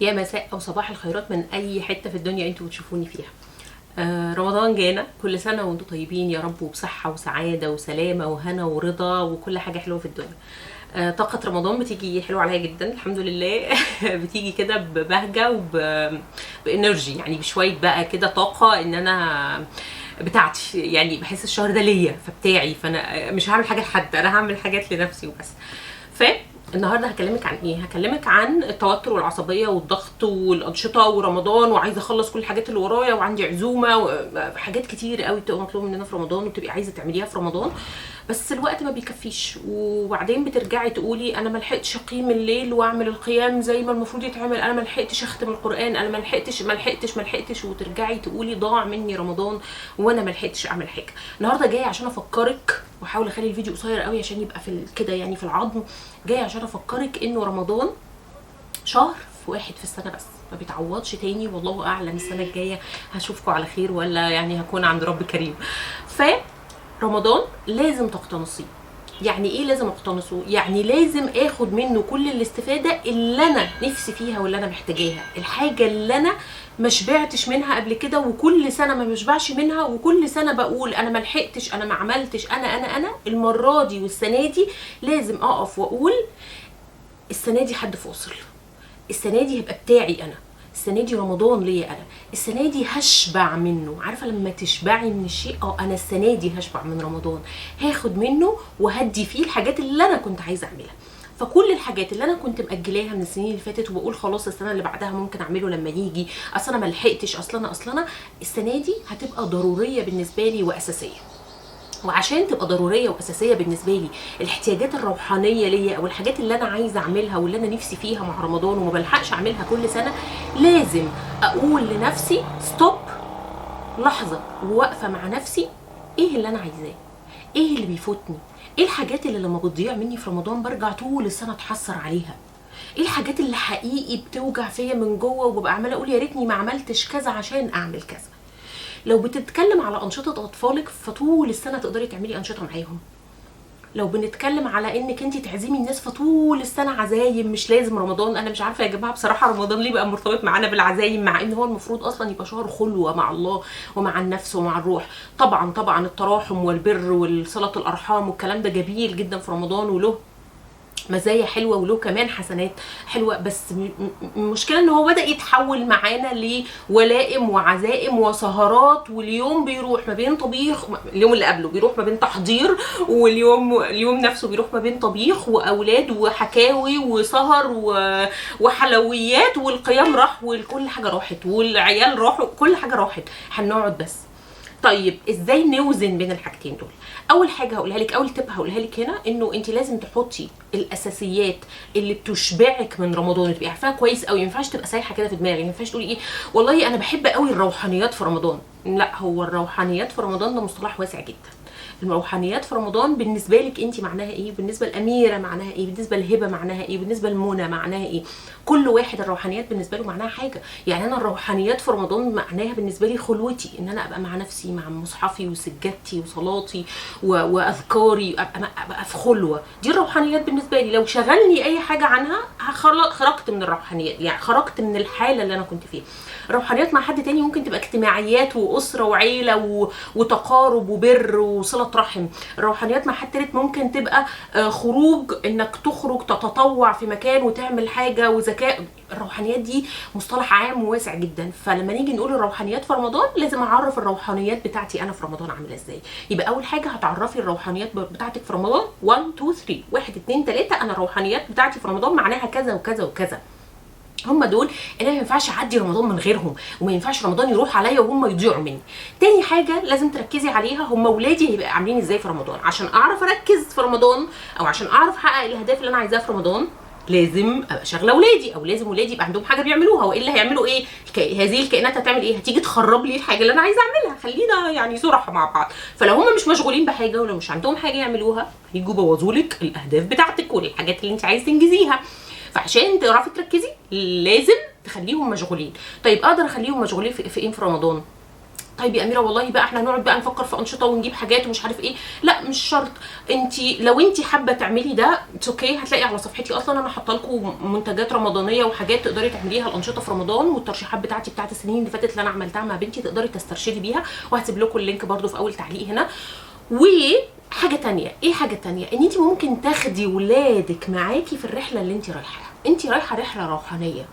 يا مساء او صباح الخيرات من اي حته في الدنيا انتوا بتشوفوني فيها. رمضان جانا، كل سنه وانتوا طيبين يا رب، وبصحه وسعاده وسلامه وهنا ورضا وكل حاجه حلوه في الدنيا. طاقه رمضان بتيجي حلوه عليا جدا الحمد لله. بتيجي كده ببهجه بانرجي، يعني بشويه بقى كده طاقه ان انا بتاعتي، يعني بحس الشهر ده ليا فبتاعي، فانا مش هعمل حاجه لحد، انا هعمل حاجات لنفسي وبس. النهارده هكلمك عن ايه؟ هكلمك عن التوتر والعصبيه والضغط والانشطه ورمضان، وعايزه اخلص كل الحاجات اللي ورايا وعندي عزومه وحاجات كتير قوي بتبقى مطلوبه مننا في رمضان وبتبقي عايزه تعمليها في رمضان، بس الوقت ما بيكفيش. وبعدين بترجعي تقولي انا ما لحقتش اقيم الليل واعمل القيام زي ما المفروض يتعمل، انا ما لحقتش اختم القران، انا ما لحقتش، وترجعي تقولي ضاع مني رمضان وانا ما لحقتش اعمل حاجه. النهارده جايه عشان افكرك، واحاول اخلي الفيديو قصير قوي عشان يبقى في كده يعني في العظم. جايه عشان افكرك انه رمضان شهر واحد في السنه بس، ما بيتعوضش تاني، والله اعلم السنه الجايه هشوفكم على خير ولا يعني هكون عند رب كريم. فرمضان لازم تقتنصيه. يعني ايه لازم اقتنصه؟ يعني لازم اخد منه كل الاستفاده اللي انا نفسي فيها واللي انا محتاجاها، الحاجه اللي انا ما شبعتش منها قبل كده وكل سنه ما بشبعش منها، وكل سنه بقول انا ما لحقتش، انا ما عملتش، انا المره دي والسنه دي لازم اقف واقول السنه دي حد فاصل، السنه دي هيبقى بتاعي انا، السنه دي رمضان ليا انا، السنه دي هشبع منه. عارفه لما تشبعي من الشيء؟ انا السنه دي هشبع من رمضان، هاخد منه وهدي فيه الحاجات اللي انا كنت عايزه اعملها. فكل الحاجات اللي انا كنت مأجلاها من السنين اللي فاتت وبقول خلاص السنه اللي بعدها ممكن اعمله لما يجي، اصل انا ما لحقتش، اصل انا السنه دي هتبقى ضروريه بالنسبه لي واساسيه. وعشان تبقى ضروريه واساسيه بالنسبه لي الاحتياجات الروحانيه ليا او الحاجات اللي انا عايزه اعملها واللي انا نفسي فيها مع رمضان وما بلحقش اعملها كل سنه، لازم اقول لنفسي ستوب، لحظه وواقفه مع نفسي. ايه اللي انا عايزاه؟ ايه اللي بيفوتني؟ ايه الحاجات اللي لما بتضيع مني في رمضان برجع طول السنه اتحسر عليها؟ ايه الحاجات اللي حقيقي بتوجع فيا من جوه وببقى عماله اقول يا ريتني ما عملتش كذا عشان اعمل كذا؟ لو بتتكلم على انشطه اطفالك فطول السنه تقدري تعملي انشطه معاهم. لو بنتكلم على انك انت تعزمي الناس فطول السنه عزايم، مش لازم رمضان. انا مش عارفه يا جماعه بصراحه رمضان ليه بقى مرتبط معانا بالعزايم، مع ان هو المفروض اصلا يبقى شهر خلوه مع الله ومع النفس ومع الروح. طبعا التراحم والبر والصله الارحام والكلام ده جميل جدا في رمضان وله مزايا حلوه وله كمان حسنات حلوه، بس المشكله ان هو بدا يتحول معانا لولائم وعزائم وسهرات، واليوم بيروح ما بين طبيخ، اليوم اللي قبله بيروح ما بين تحضير، اليوم نفسه بيروح ما بين طبيخ واولاد وحكاوي وسهر وحلويات، والقيام راح وكل حاجه راحت والعيال راحوا، كل حاجه راحت، هنقعد بس. طيب ازاي نوزن بين الحاجتين دول؟ اول حاجه هقولها لك، اول تip هقولها لك هنا، انه انت لازم تحطي الاساسيات اللي بتشبعك من رمضان، تبقي عارفاها كويس قوي. ما ينفعش تبقى سايحه كده في دماغك، ما ينفعش تقولي ايه والله انا بحب قوي الروحانيات في رمضان. لا، هو الروحانيات في رمضان ده مصطلح واسع جدا. الروحانيات في رمضان بالنسبه لك انت معناها ايه؟ بالنسبه للاميره معناها ايه؟ بالنسبه للهبه معناها ايه؟ بالنسبه لمنى معناها ايه؟ كل واحد الروحانيات بالنسبه له معناها حاجه. يعني انا الروحانيات في رمضان معناها بالنسبه لي خلوتي، ان انا ابقى مع نفسي، مع مصحفي وسجادتي وصلاتي واذكاري، ابقى في خلوه. دي الروحانيات بالنسبه لي. لو شغلني اي حاجه عنها خرجت من الروحانيات، يعني خرجت من الحاله اللي انا كنت فيها. الروحانيات مع حد تاني ممكن تبقى اجتماعيات واسره وعيله وتقارب وبر وصله رحم. الروحانيات مع حد تالت ممكن تبقى خروج، انك تخرج تتطوع في مكان وتعمل حاجه وذكاء. الروحانيات دي مصطلح عام وواسع جدا. فلما نيجي نقول الروحانيات في رمضان لازم اعرف الروحانيات بتاعتي انا في رمضان عامله ازاي. يبقى اول حاجه هتعرفي الروحانيات بتاعتك في رمضان 1 2 3 1 2 3. انا الروحانيات بتاعتي في رمضان معناها كذا وكذا وكذا. هم دول اللي ما ينفعش اعدي رمضان من غيرهم، وما ينفعش رمضان يروح عليا وهم يضيعوا مني. تاني حاجه لازم تركزي عليها، هم اولادي هيبقى عاملين ازاي في رمضان. عشان اعرف اركز في رمضان او عشان اعرف احقق الاهداف اللي انا عايزاها في رمضان لازم ابقى شاغله اولادي، او لازم ولادي يبقى عندهم حاجه بيعملوها، والا هيعملوا ايه؟ هذه الكائنات هتعمل ايه؟ هتيجي تخرب لي الحاجه اللي انا عايزه اعملها. خلينا يعني صراحه مع بعض. فلو هم مش مشغولين بحاجه ولو مش عندهم حاجه يعملوها هيجوا يبوظوا لك الاهداف بتاعتك والحاجات اللي انت عايزه تنجزيها. فعشان تعرفي تركزي لازم تخليهم مشغولين. طيب اقدر اخليهم مشغولين في ايه في رمضان؟ طيب يا اميره والله بقى احنا نقعد بقى نفكر في انشطه ونجيب حاجات ومش عارف ايه. لا مش شرط. لو انت حابه تعملي ده اوكي، هتلاقي على صفحتي اصلا انا حاطه لكم منتجات رمضانيه وحاجات تقدري تعمليها الانشطه في رمضان، والترشيحات بتاعتي بتاعت السنين اللي فاتت اللي انا عملتها مع بنتي تقدري تسترشدي بيها، وهسيب لكم اللينك برده في اول تعليق هنا. وحاجه تانية، ايه حاجه تانية؟ ان انت ممكن تاخدي ولادك معاكي في الرحله اللي انت رايحاها. انت رايحه رحله روحانيه،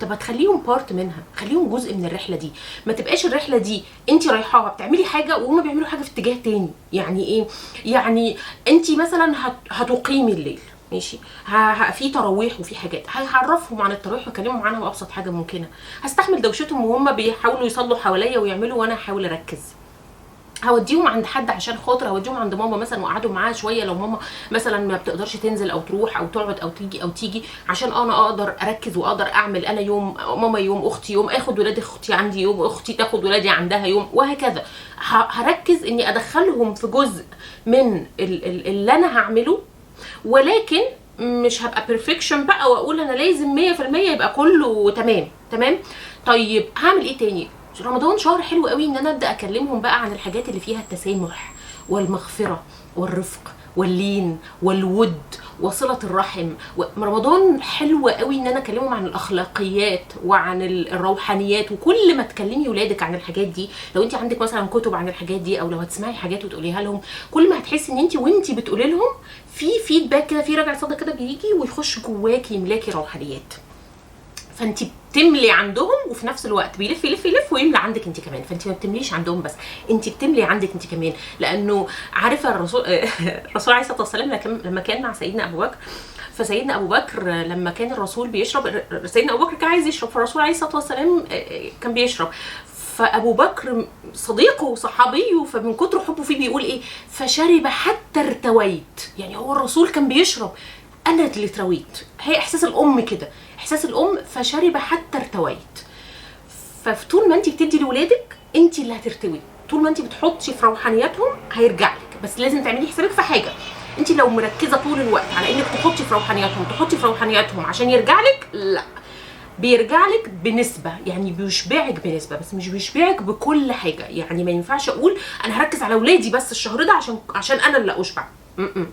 طب هتخليهم بارت منها، خليهم جزء من الرحله دي. ما تبقاش الرحله دي انت رايحاها بتعملي حاجه وهم بيعملوا حاجه في اتجاه تاني. يعني ايه؟ يعني انت مثلا هتقيمي الليل، ماشي، في تراويح وفي حاجات، هعرفهم عن التراويح واكلمهم عنها بابسط حاجه ممكنه. هستحمل دوشتهم وهم بيحاولوا يصلوا حواليا ويعملوا وانا هحاول اركز. هوديهم عند حد عشان خاطر، هوديهم عند ماما مثلا واقعدوا معاها شويه لو ماما مثلا ما بتقدرش تنزل او تروح او تقعد او تيجي عشان انا اقدر اركز واقدر اعمل. انا يوم ماما، يوم اختي، يوم اخد ولاد اختي عندي، يوم اختي تاخد ولادي عندها يوم، وهكذا. هركز اني ادخلهم في جزء من اللي انا هعمله، ولكن مش هبقى بيرفكشن بقى واقول انا لازم 100% يبقى كله تمام. طيب هعمل ايه تاني؟ رمضان شهر حلو قوي ان انا ابدا اكلمهم بقى عن الحاجات اللي فيها التسامح والمغفره والرفق واللين والود وصله الرحم. رمضان حلو قوي ان انا اكلمهم عن الاخلاقيات وعن الروحانيات. وكل ما تكلمي ولادك عن الحاجات دي، لو انت عندك مثلا كتب عن الحاجات دي او لو هتسمعي حاجات وتقوليها لهم، كل ما هتحسي ان انت وانت بتقولي لهم في فيدباك كده، في رجع صدى كده بيجي ويخش جواكي يملاكي روحانيات. فانت بتملي عندهم وفي نفس الوقت بيلف يلف يلف ويملى عندك انت كمان. فانت ما بتمليش عندهم بس، انت بتملي عندك انت كمان. لانه عارفه الرسول عليه الصلاه والسلام لما كان مع سيدنا ابو بكر، فسيدنا ابو بكر لما كان الرسول بيشرب، سيدنا ابو بكر كان عايز يشرب، فالرسول عليه الصلاه والسلام كان بيشرب. فابو بكر صديقه وصحابيه، فمن كتر حبه فيه بيقول ايه؟ فشرب حتى ارتويت. يعني هو الرسول كان بيشرب، انا اللي اترويت. هي احساس الام كده، احساس الام، فشرب حتى ارتويت. فطول ما انت بتدي لولادك انت اللي هترتوي، طول ما انت بتحطي في روحانياتهم هيرجع لك. بس لازم تعملي حسابك في حاجه، انت لو مركزه طول الوقت على انك تحطي في روحانياتهم عشان يرجع لك، لا، بيرجع لك بنسبه، يعني بيشبعك بنسبه بس مش بيشبعك بكل حاجه. يعني ما ينفعش اقول انا هركز على ولادي بس الشهر ده عشان انا اللي اشبع.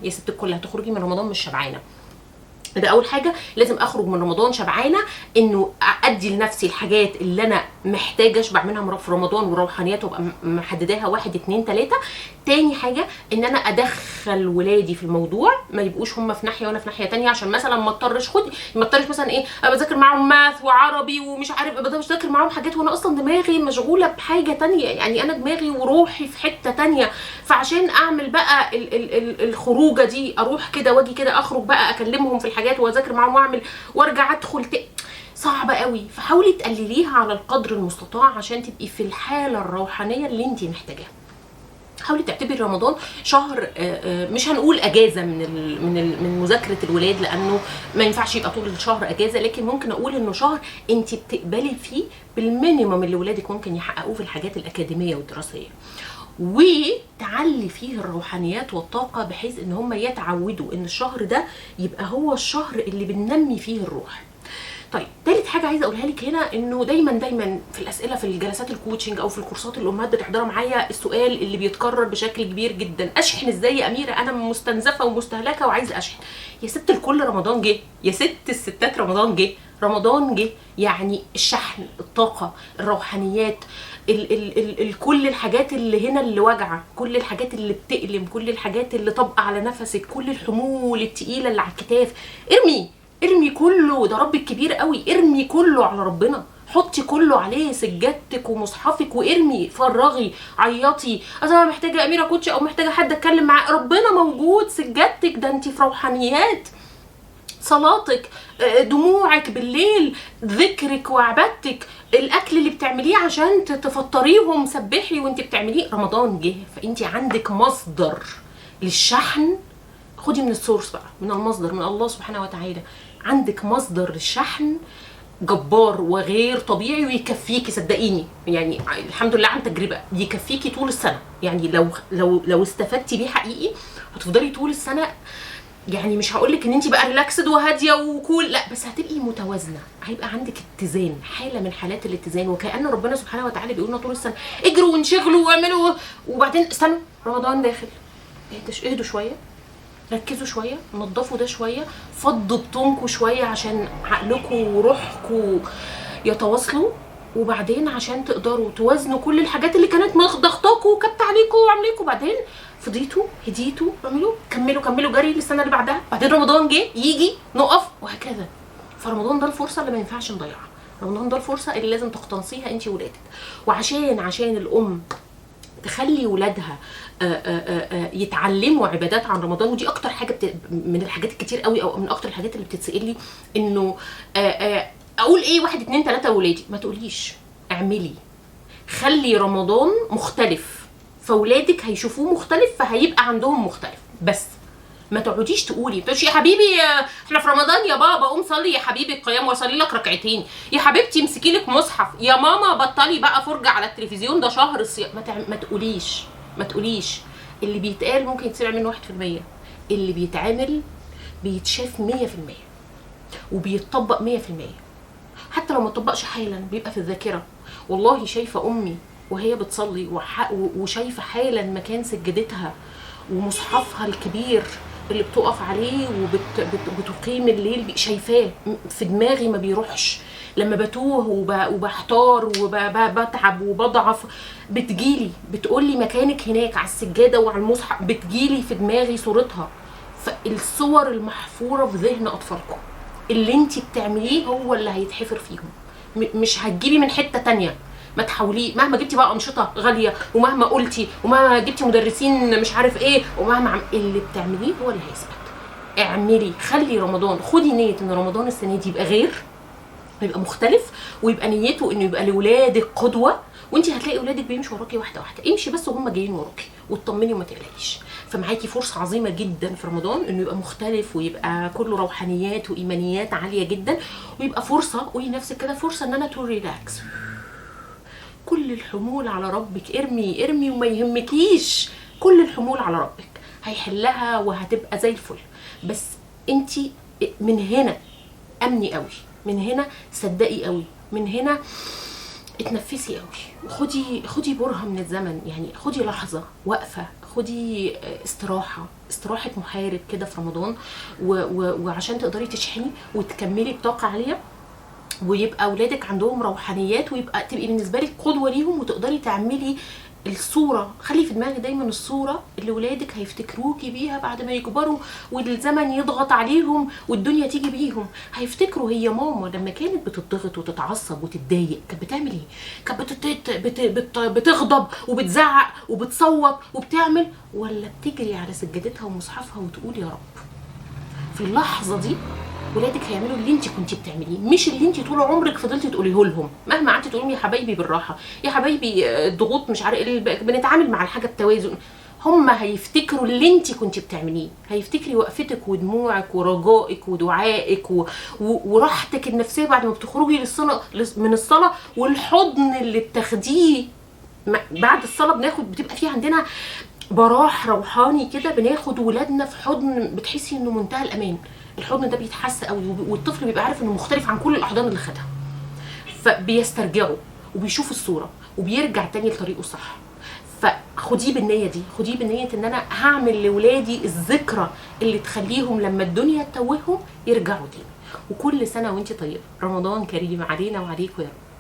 يا ست الكل، هتخرجي من رمضان مش شبعانه. ده اول حاجه، لازم اخرج من رمضان شبعانه، انه ادي لنفسي الحاجات اللي انا محتاجه اشبع منها في رمضان، وروحانيات وابقى محدداها 1 2 3. تاني حاجه ان انا ادخل ولادي في الموضوع، ما يبقوش هم في ناحيه وانا في ناحيه تانية، عشان مثلا ما اضطرش مثلا ايه ابقى بذاكر معاهم ماث وعربي ومش عارف، ابقى بذاكر معاهم حاجات وانا اصلا دماغي مشغوله بحاجه تانية. يعني انا دماغي وروحي في حته تانية. فعشان اعمل بقى الخروجه دي، اروح كده واجي كده، اخرج بقى اكلمهم في الحاجات واذاكر معاهم واعمل وارجع ادخل صعبه قوي. فحاولي تقلليها على القدر المستطاع عشان تبقي في الحاله الروحانيه اللي انت محتاجاها. حاولي تعتبري رمضان شهر، مش هنقول اجازه من مذاكره الولاد، لانه ما ينفعش يبقى طول الشهر اجازه، لكن ممكن اقول انه شهر انت بتقبلي فيه بالمينيمم اللي ولادك ممكن يحققوه في الحاجات الاكاديميه والدراسيه، وتعلي فيه الروحانيات والطاقه، بحيث ان هم يتعودوا ان الشهر ده يبقى هو الشهر اللي بننمي فيه الروح. طيب تالت حاجه عايزه اقولها لك هنا، انه دايما في الاسئله في الجلسات الكوتشنج او في الكورسات اللي الامهات بتحضرها معايا، السؤال اللي بيتكرر بشكل كبير جدا: اشحن ازاي يا اميره؟ انا مستنزفه ومستهلكه وعايزه اشحن. يا ست الكل، رمضان جه، يا ست الستات، رمضان جه. يعني الشحن، الطاقه، الروحانيات، كل الحاجات اللي هنا اللي واجعه، كل الحاجات اللي بتألم، كل الحاجات اللي طابقه على نفسك، كل الحمول التقيله اللي على الكتاف، ارمي كله. ده رب الكبير قوي، ارمي كله على ربنا، حطي كله عليه، سجادتك ومصحفك، وارمي، فرغي، عيطي. انا محتاجه اميره كوتش او محتاجه حد اتكلم معاه، ربنا موجود. سجادتك ده انت في روحانيات، صلاتك، دموعك بالليل، ذكرك وعبادتك، الاكل اللي بتعمليه عشان تفطريهم، سبحي وانت بتعمليه. رمضان جه، فانت عندك مصدر للشحن. خدي من السورس بقى، من المصدر، من الله سبحانه وتعالى. عندك مصدر للشحن جبار وغير طبيعي ويكفيكي، صدقيني. يعني الحمد لله عن تجربه، يكفيكي طول السنه. يعني لو استفدتي بيه حقيقي هتفضلي طول السنه يعني مش هقولك ان انت بقى ريلاكسد وهاديه وكول، لا، بس هتبقي متوازنه، هيبقى عندك اتزان، حاله من حالات الاتزان. وكأن ربنا سبحانه وتعالى بيقول لنا طول السنه اجروا وانشغلوا واعملوا، وبعدين استنوا رمضان داخل، اهدوا شويه، ركزوا شويه، نظفوا ده شويه، فضوا بطونكم شويه عشان عقلكم وروحكم يتواصلوا، وبعدين عشان تقدروا توازنوا كل الحاجات اللي كانت ضغطاكم وكبت عليكم وعامليكم، وبعدين فضيتوا هديتوا اعملوا كملوا جري للسنه اللي بعدها، بعدين رمضان جه يجي نقف وهكذا. فرمضان ده الفرصه اللي ما ينفعش نضيعها، رمضان ده الفرصه اللي لازم تقتنصيها انت وولادك. وعشان الام تخلي ولادها يتعلموا عبادات عن رمضان، ودي اكتر حاجه من الحاجات الكتير قوي، او من اكتر الحاجات اللي بتتسال لي، انه اقول ايه 1 2 3 لاولادي؟ ما تقوليش، اعملي، خلي رمضان مختلف، فاولادك هيشوفوه مختلف، فهيبقى عندهم مختلف. بس ما تقعديش تقولي يا حبيبي احنا في رمضان يا بابا، قوم صلي يا حبيبي القيام واصلي لك ركعتين، يا حبيبتي امسكي لك مصحف، يا ماما بطلي بقى فرجه على التلفزيون ده شهر الصيام. ما تقوليش. اللي بيتقال ممكن يتسمع منه 1%، اللي بيتعمل بيتشاف 100% وبيتطبق 100%. حتى لو ما تطبقش حالا بيبقى في الذاكره. والله شايفه امي وهي بتصلي وشايفه حالا مكان سجدتها ومصحفها الكبير اللي بتقف عليه وبتقيم الليل، شايفاه في دماغي ما بيروحش. لما بتوه وبحتار وبتعب وبضعف بتجيلي بتقولي مكانك هناك على السجاده وعلى المصحف، بتجيلي في دماغي صورتها. فالصور المحفوره في ذهن اطفالكم، اللي انت بتعمليه هو اللي هيتحفر فيهم، مش هتجيبي من حته تانية. ما تحاوليه مهما جبتي بقى انشطه غاليه، ومهما قلتي، ومهما جبتي مدرسين مش عارف ايه، ومهما اللي بتعمليه هو اللي هيثبت. اعملي، خلي رمضان، خدي نيه ان رمضان السنه دي يبقى غير، يبقى مختلف، ويبقى نيته انه يبقى لاولادك قدوه، وانت هتلاقي اولادك بيمشوا وراكي واحده واحده. امشي بس وهم جايين وراكي، واطمني وما تقلقيش. فمعاكي فرصه عظيمه جدا في رمضان انه يبقى مختلف، ويبقى كله روحانيات وايمانيات عاليه جدا، ويبقى فرصه، قولي نفسك كده، فرصه ان انا تو ريلاكس، كل الحمول على ربك، ارمي وما يهمكيش، كل الحمول على ربك هيحلها وهتبقى زي الفل. بس انتي من هنا امني قوي، من هنا صدقي قوي، من هنا اتنفسي قوي، خدي برهه من الزمن، يعني خدي لحظه وقفه، خدي استراحه محارب كده في رمضان، وعشان تقدري تشحني وتكملي بطاقه عاليه، ويبقى اولادك عندهم روحانيات، تبقي بالنسبه لك قدوه ليهم، وتقدري تعملي الصوره. خلي في دماغك دايما الصوره اللي ولادك هيفتكروكي بيها بعد ما يكبروا والزمن يضغط عليهم والدنيا تيجي بيهم، هيفتكروا هي ماما لما كانت بتضغط وتتعصب وتتضايق كانت بتعمل ايه، كانت بتغضب وبتزعق وبتصوت وبتعمل، ولا بتجري على سجادتها ومصحفها وتقول يا رب. في اللحظه دي ولادك هيعملوا اللي انت كنتي بتعمليه، مش اللي انت طول عمرك فضلتي تقوليه لهم. مهما قعدتي تقولي يا حبايبي بالراحه، يا حبايبي الضغوط مش عارف ايه، بنتعامل مع الحاجه بتوازن، هم هيفتكروا اللي انت كنتي بتعمليه، هيفتكري وقفتك ودموعك ورجائك ودعائك وراحتك النفسيه بعد ما بتخرجي من الصلاه، والحضن اللي بتاخديه بعد الصلاه. بتبقى فيه عندنا براح روحاني كده، بناخد ولادنا في حضن بتحسي انه منتهى الامان. الحضن ده بيتحس قوي، والطفل بيبقى عارف انه مختلف عن كل الاحضان اللي خدها، فبيسترجعه وبيشوف الصوره وبيرجع تاني لطريقه الصح. فخديه بالنيه دي، خديه بالنيه ان انا هعمل لاولادي الذكرى اللي تخليهم لما الدنيا تتوههم يرجعوا تاني. وكل سنه وانت طيبه، رمضان كريم علينا وعليكم يا رب.